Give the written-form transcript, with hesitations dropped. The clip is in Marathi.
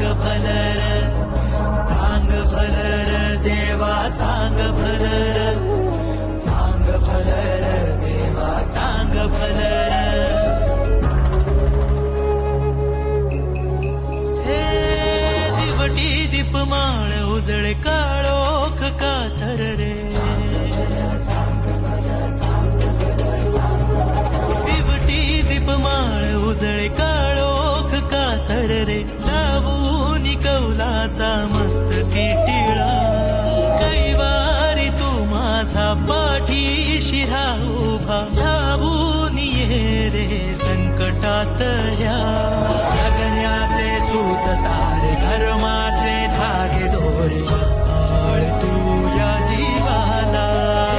चांग भलर, चांग भलर देवा चांग भलर, चांग भलर देवा चांग भलर. हे दिवटी दीपमाळ उजळे काळोख कातर रे, दिवटी दीपमाळ उजळे काळोख कातर रे. लावून कौलाचा मस्तकी टिळा, कैवारी तू माझा पाठीशी राहा उभा. धावून ये रे संकटात ह्या.